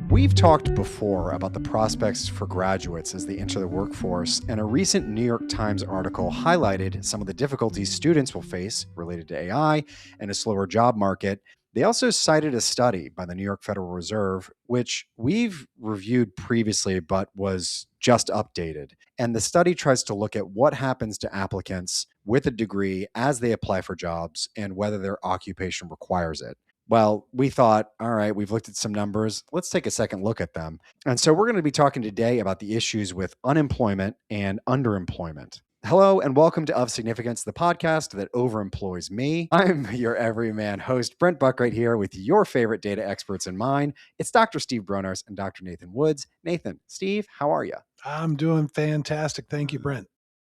We've talked before about the prospects for graduates as they enter the workforce, and a recent New York Times article highlighted some of the difficulties students will face related to AI and a slower job market. They also cited a study by the New York Federal Reserve, which we've reviewed previously but was just updated. And the study tries to look at what happens to applicants with a degree as they apply for jobs and whether their occupation requires it. Well, we thought, all right, we've looked at some numbers. Let's take a second look at them. And so we're going to be talking today about the issues with unemployment and underemployment. Hello, and welcome to Of Significance, the podcast that overemploys me. I'm your everyman host, Brent Buck, right here with your favorite data experts in mind. It's Dr. Steve Bronars and Dr. Nathan Woods. Nathan, Steve, how are you? I'm doing fantastic. Thank you, Brent.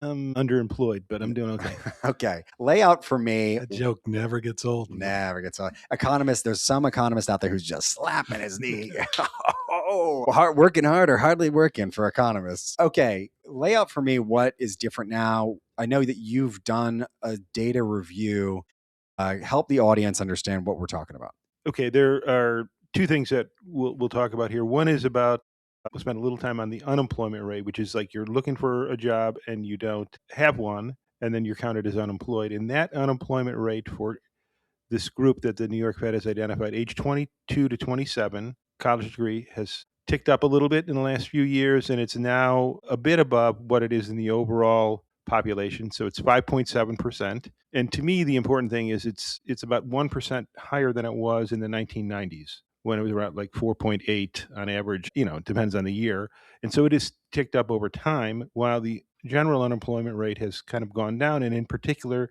I'm underemployed, but I'm doing okay. Okay. Lay out for me. That joke never gets old. Never gets old. Economists, there's some economist out there who's just slapping his knee. Working hard or hardly working for economists. Okay. Lay out for me what is different now. I know that you've done a data review. Help the audience understand what we're talking about. Okay. There are two things that we'll talk about here. One is about we'll spend a little time on the unemployment rate, which is like you're looking for a job and you don't have one, and then you're counted as unemployed. And that unemployment rate for this group that the New York Fed has identified, age 22 to 27, college degree, has ticked up a little bit in the last few years, and it's now a bit above what it is in the overall population. So it's 5.7%. And to me, the important thing is it's about 1% higher than it was in the 1990s, when it was around like 4.8 on average. It depends on the year. And so it has ticked up over time, while the general unemployment rate has kind of gone down. And in particular,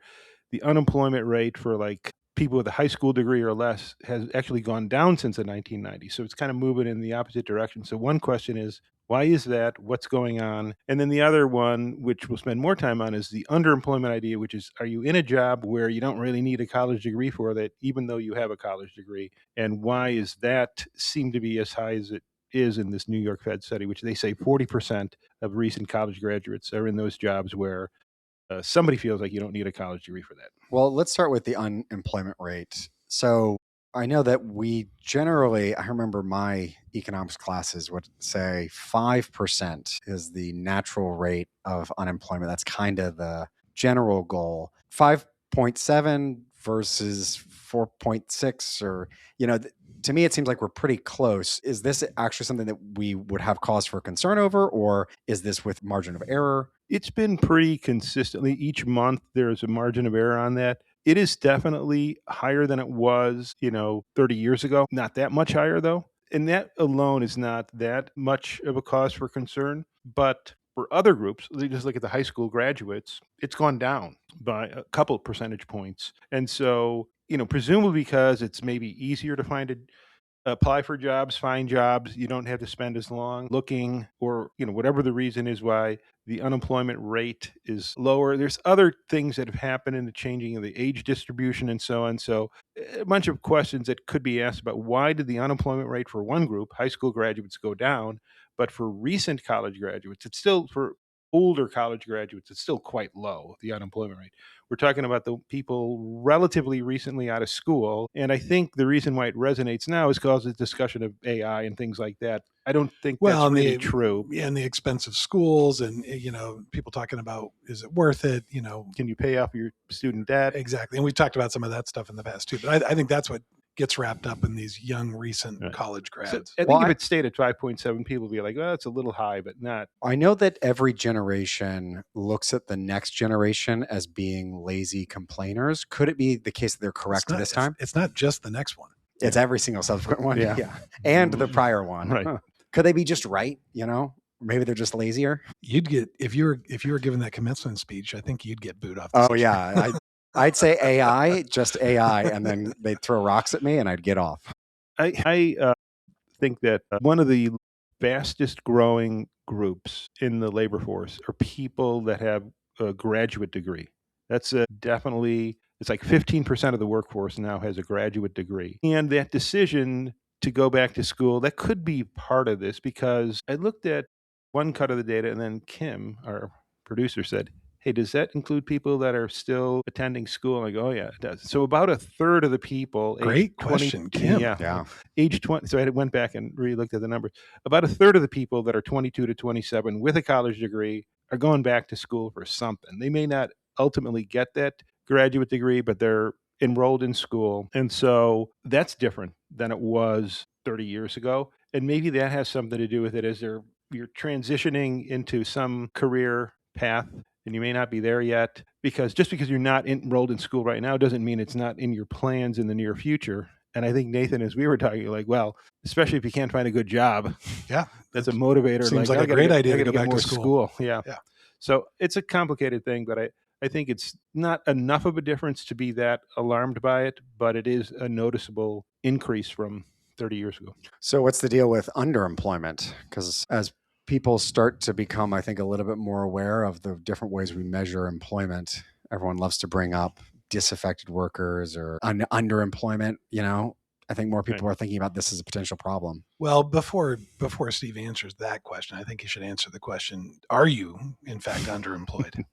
the unemployment rate for like people with a high school degree or less has actually gone down since the 1990s. So it's kind of moving in the opposite direction. So one question is, why is that? What's going on? And then the other one, which we'll spend more time on, is the underemployment idea, which is, are you in a job where you don't really need a college degree for that, even though you have a college degree? And why is that seem to be as high as it is in this New York Fed study, which they say 40% of recent college graduates are in those jobs where somebody feels like you don't need a college degree for that. Well, let's start with the unemployment rate. So I know that we generally, I remember my economics classes would say 5% is the natural rate of unemployment. That's kind of the general goal. 5.7 versus 4.6, or, to me, it seems like we're pretty close. Is this actually something that we would have cause for concern over, or is this with margin of error? It's been pretty consistently. Each month, there's a margin of error on that. It is definitely higher than it was, 30 years ago. Not that much higher, though. And that alone is not that much of a cause for concern. But for other groups, they just look at the high school graduates, it's gone down by a couple of percentage points. And so, presumably because it's maybe easier to apply for jobs, find jobs, you don't have to spend as long looking, or, whatever the reason is why the unemployment rate is lower. There's other things that have happened in the changing of the age distribution and so on. So a bunch of questions that could be asked about why did the unemployment rate for one group, high school graduates, go down, but for recent college graduates, it's still, for older college graduates, it's still quite low, the unemployment rate. We're talking about the people relatively recently out of school. And I think the reason why it resonates now is because of the discussion of AI and things like that. I don't think that's really true. Yeah, and the expense of schools and, people talking about, is it worth it? Can you pay off your student debt? Exactly. And we've talked about some of that stuff in the past too. But I think that's what gets wrapped up in these young, recent college grads. So I think if it stayed at 5.7, people would be like, well, it's a little high, but not. I know that every generation looks at the next generation as being lazy complainers. Could it be the case that they're correct this time? It's not just the next one. It's every single subsequent one. Yeah. And the prior one. Right. Could they be just right? Maybe they're just lazier. You'd get, if you were given that commencement speech, I think you'd get booed off. Oh yeah. I'd say AI, just AI, and then they'd throw rocks at me and I'd get off. I think that one of the fastest growing groups in the labor force are people that have a graduate degree. That's definitely, it's like 15% of the workforce now has a graduate degree. And that decision to go back to school, that could be part of this, because I looked at one cut of the data and then Kim, our producer, said, hey, does that include people that are still attending school? And I go, oh, yeah, it does. So about a third of the people Great age 20, question, Kim. Yeah. age 20. So I went back and really looked at the numbers. About a third of the people that are 22 to 27 with a college degree are going back to school for something. They may not ultimately get that graduate degree, but they're enrolled in school. And so that's different than it was 30 years ago. And maybe that has something to do with it as you're transitioning into some career path and you may not be there yet, because just because you're not enrolled in school right now doesn't mean it's not in your plans in the near future. And I think, Nathan, as we were talking, like, well, especially if you can't find a good job, Yeah, that's a motivator. seems like I a gotta great get- idea I to gotta go get back to more school. Yeah. Yeah. So it's a complicated thing, but I think it's not enough of a difference to be that alarmed by it, but it is a noticeable increase from 30 years ago. So what's the deal with underemployment? Because as people start to become, I think, a little bit more aware of the different ways we measure employment, everyone loves to bring up disaffected workers or underemployment. I think more people are thinking about this as a potential problem. Well, before Steve answers that question, I think he should answer the question: are you, in fact, underemployed?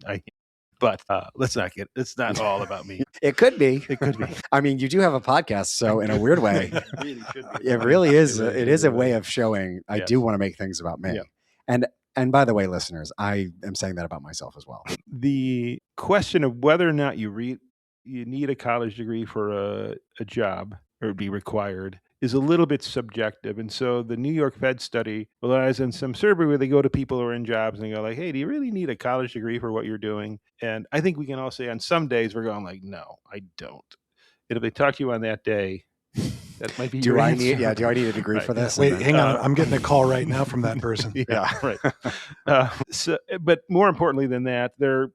But let's not get. It's not all about me. It could be. It could be. I mean, you do have a podcast, so in a weird way, It really should be. it really is. It really It should is be a way right. of showing I Yes. do want to make things about me. Yeah. And by the way, listeners, I am saying that about myself as well. The question of whether or not you need a college degree for a job or be required is a little bit subjective. And so the New York Fed study relies on some survey where they go to people who are in jobs and go like, hey, do you really need a college degree for what you're doing? And I think we can all say on some days we're going like, no, I don't. And if they talk to you on that day, that might be Do your I answer. need a degree Right. for this? Wait, And then- hang on. I'm getting a call right now from that person. Yeah, right. But more importantly than that, there are,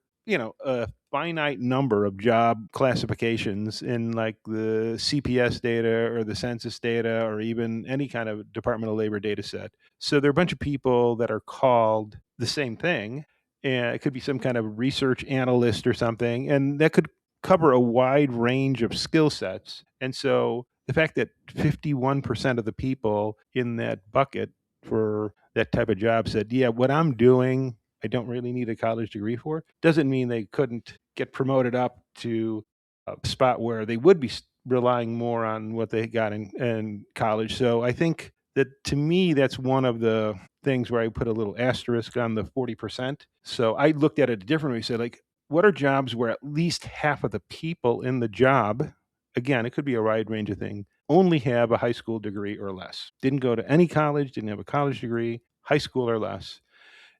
a finite number of job classifications in like the CPS data or the census data or even any kind of Department of Labor data set. So there are a bunch of people that are called the same thing. And it could be some kind of research analyst or something. And that could cover a wide range of skill sets. And so the fact that 51% of the people in that bucket for that type of job said, yeah, what I'm doing, I don't really need a college degree for, doesn't mean they couldn't get promoted up to a spot where they would be relying more on what they got in college. So I think that to me, that's one of the things where I put a little asterisk on the 40%. So I looked at it differently. Said, like, what are jobs where at least half of the people in the job, again, it could be a wide range of things, only have a high school degree or less. Didn't go to any college, didn't have a college degree, high school or less.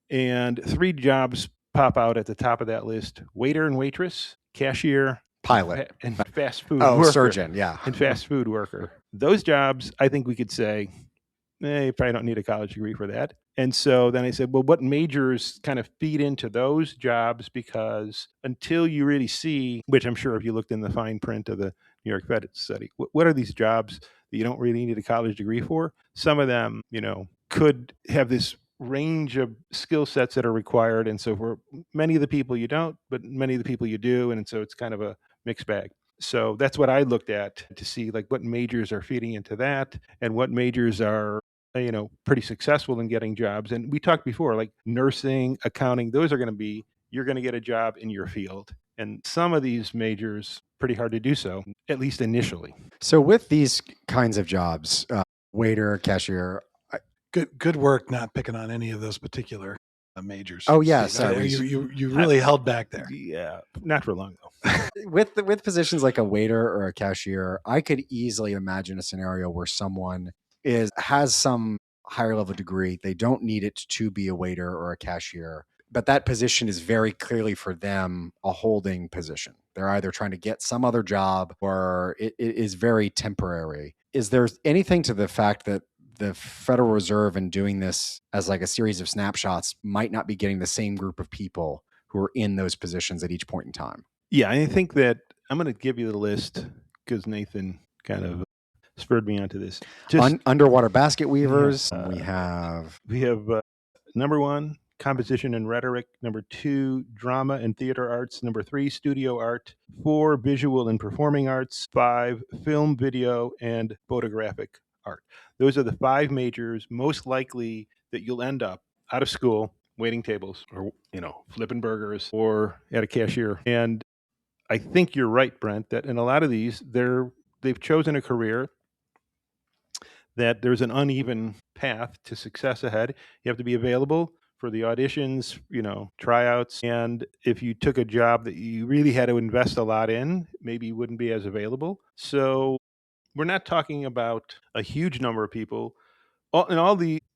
And 3 jobs pop out at the top of that list: waiter and waitress, cashier, Pilot. and fast food Oh, worker. surgeon. Yeah. And fast food worker. Those jobs, I think we could say, you probably don't need a college degree for that. And so then I said, well, what majors kind of feed into those jobs? Because until you really see, which I'm sure if you looked in the fine print of the New York Fed study, what are these jobs that you don't really need a college degree for? Some of them, could have this range of skill sets that are required. And so for many of the people you don't, but many of the people you do. And so it's kind of a mixed bag. So that's what I looked at to see like what majors are feeding into that and what majors are pretty successful in getting jobs. And we talked before, like nursing, accounting, those are going to be, you're going to get a job in your field. And some of these majors, pretty hard to do so, at least initially. So with these kinds of jobs, waiter, cashier. Good work not picking on any of those particular majors. Oh, yeah, Steve. sorry. You really held back there. Yeah, not for long though. With positions like a waiter or a cashier, I could easily imagine a scenario where someone has some higher level degree. They don't need it to be a waiter or a cashier, but that position is very clearly for them a holding position. They're either trying to get some other job or it is very temporary. Is there anything to the fact that the Federal Reserve, in doing this as like a series of snapshots, might not be getting the same group of people who are in those positions at each point in time? Yeah, I think that I'm going to give you the list because Nathan kind of spurred me onto this. Underwater basket weavers. Yeah, we have number 1, composition and rhetoric. Number 2, drama and theater arts. Number 3, studio art. 4, visual and performing arts. 5, film, video, and photographic art. Those are the 5 majors most likely that you'll end up out of school waiting tables or, flipping burgers or at a cashier. And I think you're right, Brent, that in a lot of these, they've chosen a career that there's an uneven path to success ahead. You have to be available for the auditions, tryouts. And if you took a job that you really had to invest a lot in, maybe you wouldn't be as available. So we're not talking about a huge number of people.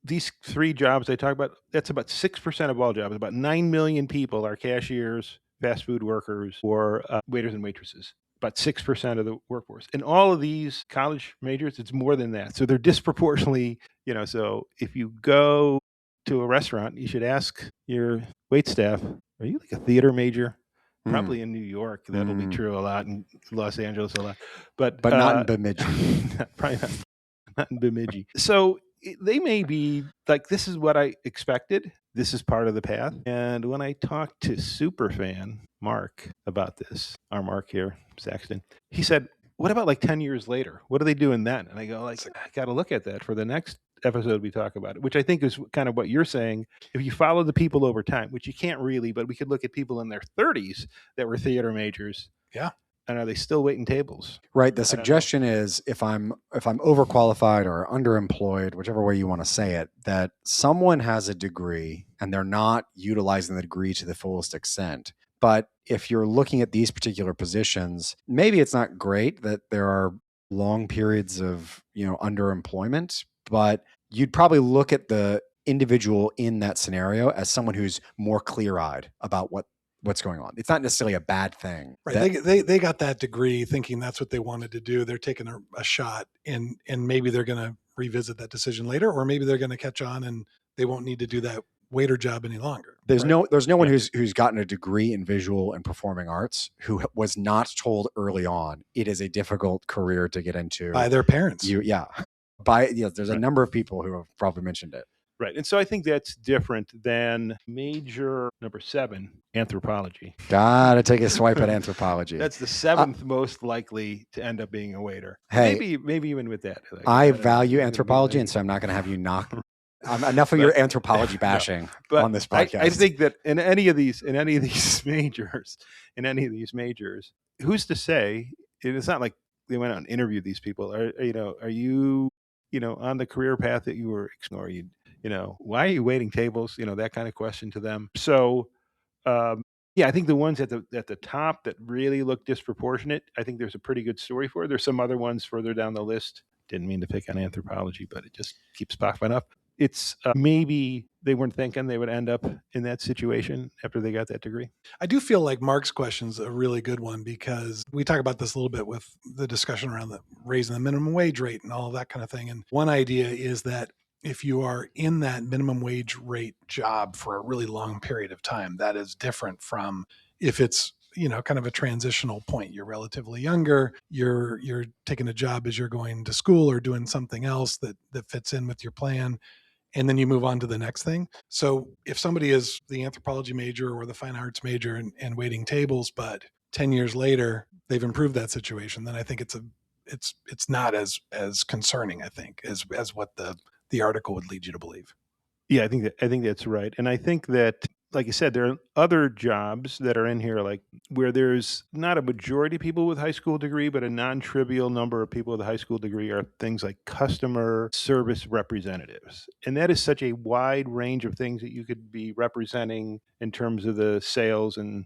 These three jobs I talk about, that's about 6% of all jobs. About 9 million people are cashiers, fast food workers, or waiters and waitresses. About 6% of the workforce. In all of these college majors, it's more than that. So they're disproportionately, so if you go to a restaurant, you should ask your wait staff, are you like a theater major? Probably in New York, that'll be true a lot, in Los Angeles a lot. But not in Bemidji. Probably not in Bemidji. So they may be like, this is what I expected. This is part of the path. And when I talked to Superfan Mark about this, our Mark here, Saxton, he said, what about like 10 years later? What are they doing then? And I go, I got to look at that for the next episode we talk about it, which I think is kind of what you're saying. If you follow the people over time, which you can't really, but we could look at people in their 30s that were theater majors. Yeah. And are they still waiting tables? Right. The suggestion is if I'm overqualified or underemployed, whichever way you want to say it, that someone has a degree and they're not utilizing the degree to the fullest extent. But if you're looking at these particular positions, maybe it's not great that there are long periods of, underemployment, but you'd probably look at the individual in that scenario as someone who's more clear-eyed about what's going on. It's not necessarily a bad thing. Right. They got that degree thinking that's what they wanted to do. They're taking a shot and maybe they're going to revisit that decision later, or maybe they're going to catch on and they won't need to do that waiter job any longer. There's no one who's gotten a degree in visual and performing arts who was not told early on it is a difficult career to get into by their parents. There's a number of people who have probably mentioned it. Right. And so I think that's different than major number 7, anthropology. Gotta take a swipe at anthropology. That's the 7th most likely to end up being a waiter. Hey, maybe even with that. I value anthropology, and so I'm not going to have you knock enough of your anthropology bashing on this podcast. I think that in any of these majors, who's to say? It's not like they went out and interviewed these people. Are you on the career path that you were exploring? Why are you waiting tables? That kind of question to them. So, I think the ones at the top that really look disproportionate, I think there's a pretty good story for. There's some other ones further down the list. Didn't mean to pick on anthropology, but it just keeps popping up. It's maybe they weren't thinking they would end up in that situation after they got that degree. I do feel like Mark's question's a really good one because we talk about this a little bit with the discussion around the raising the minimum wage rate and all of that kind of thing. And one idea is that if you are in that minimum wage rate job for a really long period of time, that is different from if it's, kind of a transitional point. You're relatively younger, you're taking a job as you're going to school or doing something else that fits in with your plan. And then you move on to the next thing. So if somebody is the anthropology major or the fine arts major and waiting tables, but 10 years later, they've improved that situation, then I think it's not as concerning, I think, as what the article would lead you to believe. Yeah, I think that's right. And I think that, like I said, there are other jobs that are in here, like where there's not a majority of people with high school degree, but a non-trivial number of people with a high school degree are things like customer service representatives. And that is such a wide range of things that you could be representing in terms of the sales and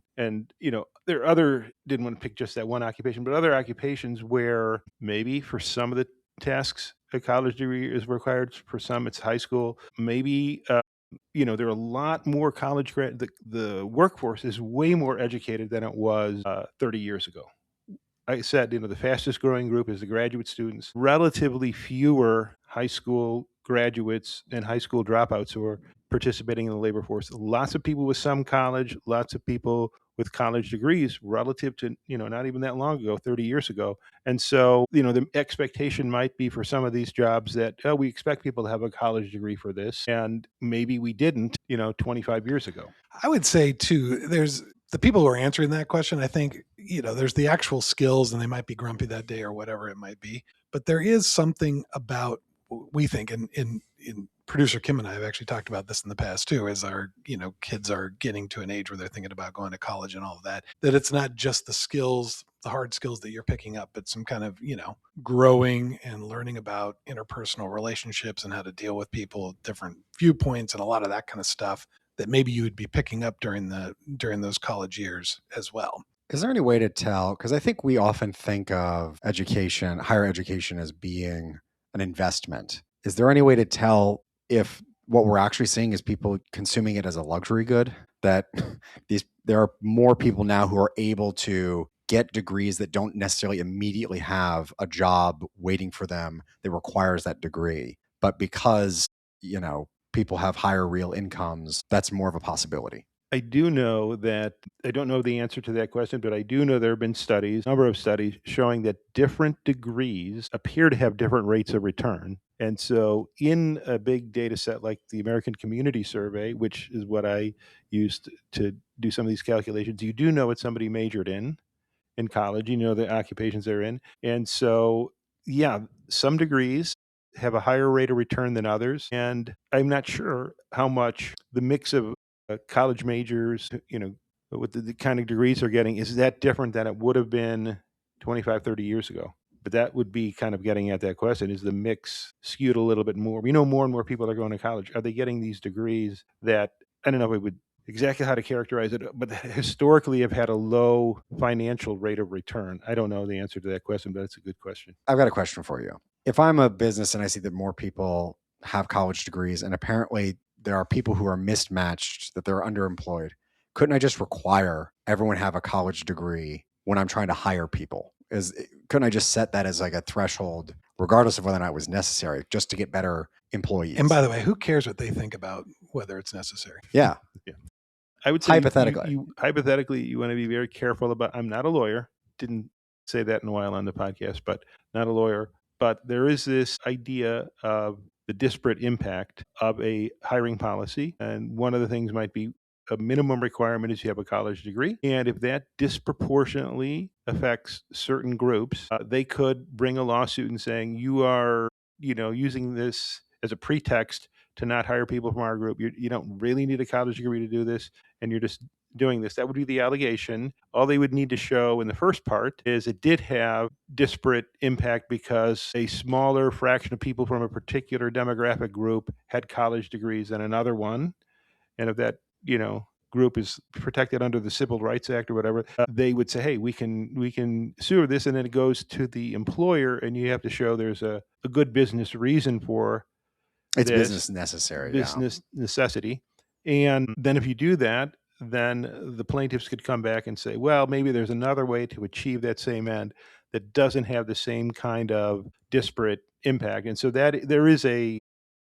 there are other, didn't want to pick just that one occupation, but other occupations where maybe for some of the tasks a college degree is required, for some it's high school. Maybe there are a lot more college grad. The workforce is way more educated than it was 30 years ago. I said, the fastest growing group is the graduate students. Relatively fewer high school graduates and high school dropouts who are participating in the labor force. Lots of people with some college, lots of people with college degrees relative to, not even that long ago, 30 years ago. And so, the expectation might be for some of these jobs that, we expect people to have a college degree for this. And maybe we didn't, 25 years ago. I would say too, there's the people who are answering that question. I think, there's the actual skills and they might be grumpy that day or whatever it might be, but there is something about, we think in producer Kim and I have actually talked about this in the past too, as our, kids are getting to an age where they're thinking about going to college and all of that it's not just the skills, the hard skills that you're picking up, but some kind of, growing and learning about interpersonal relationships and how to deal with people, different viewpoints, and a lot of that kind of stuff that maybe you would be picking up during those college years as well. Is there any way to tell? Because I think we often think of education, higher education, as being an investment. Is there any way to tell if what we're actually seeing is people consuming it as a luxury good? That there are more people now who are able to get degrees that don't necessarily immediately have a job waiting for them that requires that degree. But because, people have higher real incomes, that's more of a possibility. I do know that, I don't know the answer to that question, but I do know there have been studies, a number of studies showing that different degrees appear to have different rates of return. And so in a big data set like the American Community Survey, which is what I used to do some of these calculations, you do know what somebody majored in college, the occupations they're in. And so, yeah, some degrees have a higher rate of return than others. And I'm not sure how much the mix of college majors, what the kind of degrees they're getting, is that different than it would have been 25, 30 years ago? But that would be kind of getting at that question. Is the mix skewed a little bit more? We know more and more people are going to college. Are they getting these degrees that, I don't know if it would exactly how to characterize it, but historically have had a low financial rate of return? I don't know the answer to that question, but it's a good question. I've got a question for you. If I'm a business and I see that more people have college degrees and apparently there are people who are mismatched, that they're underemployed, couldn't I just require everyone have a college degree when I'm trying to hire people? Couldn't I just set that as like a threshold, regardless of whether or not it was necessary, just to get better employees? And by the way, who cares what they think about whether it's necessary? Yeah. Yeah. I would say hypothetically, you want to be very careful about, I'm not a lawyer, didn't say that in a while on the podcast, but not a lawyer. But there is this idea of the disparate impact of a hiring policy. And one of the things might be a minimum requirement is you have a college degree. And if that disproportionately affects certain groups, they could bring a lawsuit and saying, you are, using this as a pretext to not hire people from our group. You don't really need a college degree to do this, and you're just doing this. That would be the allegation. All they would need to show in the first part is it did have disparate impact because a smaller fraction of people from a particular demographic group had college degrees than another one. And if that, group is protected under the Civil Rights Act or whatever, they would say, hey, we can sue this, and then it goes to the employer, and you have to show there's a good business reason for it's business necessary. Business necessity. And then if you do that, then the plaintiffs could come back and say, well, maybe there's another way to achieve that same end that doesn't have the same kind of disparate impact. And so that there is a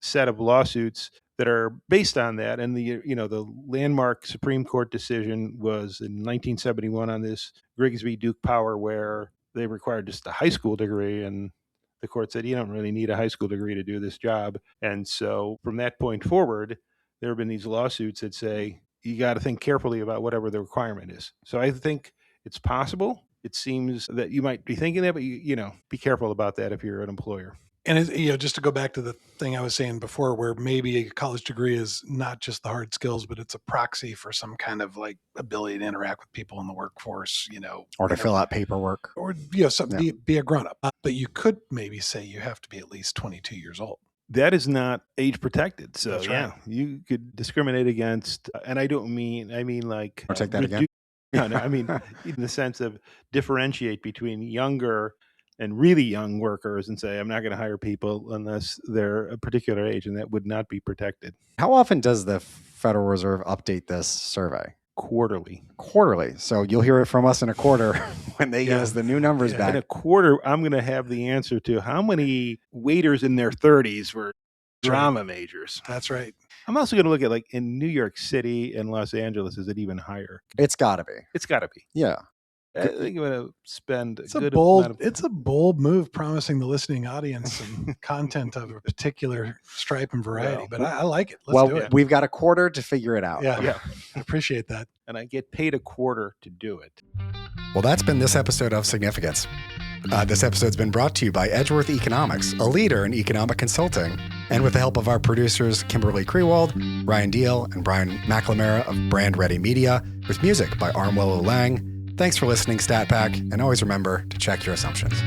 set of lawsuits that are based on that. And the landmark Supreme Court decision was in 1971 on this Griggs v. Duke Power, where they required just a high school degree, and the court said, you don't really need a high school degree to do this job. And so from that point forward, there have been these lawsuits that say, you got to think carefully about whatever the requirement is. So I think it's possible. It seems that you might be thinking that, but be careful about that if you're an employer. And just to go back to the thing I was saying before, where maybe a college degree is not just the hard skills, but it's a proxy for some kind of like ability to interact with people in the workforce, or to fill out paperwork, or something, be a grown up. But you could maybe say you have to be at least 22 years old. That is not age protected. So That's right. You could discriminate against, and I mean like, or take that again. No, I mean in the sense of differentiate between younger and really young workers and say, I'm not going to hire people unless they're a particular age, and that would not be protected. How often does the Federal Reserve update this survey? Quarterly. So you'll hear it from us in a quarter when they give us the new numbers back. In a quarter, I'm going to have the answer to how many waiters in their 30s were drama majors. That's right. I'm also going to look at, like, in New York City and Los Angeles, is it even higher? It's got to be. It's got to be. Yeah. I think I'm going to spend it's a bold move, promising the listening audience some content of a particular stripe and variety. But I like it. Let's do it. We've got a quarter to figure it out. Yeah. I appreciate that. And I get paid a quarter to do it. Well, that's been this episode of Significance. This episode's been brought to you by Edgeworth Economics, a leader in economic consulting, and with the help of our producers Kimberly Krewald, Ryan Deal, and Brian McLamara of Brand Ready Media, with music by Armwell Lang. Thanks for listening, StatPack, and always remember to check your assumptions.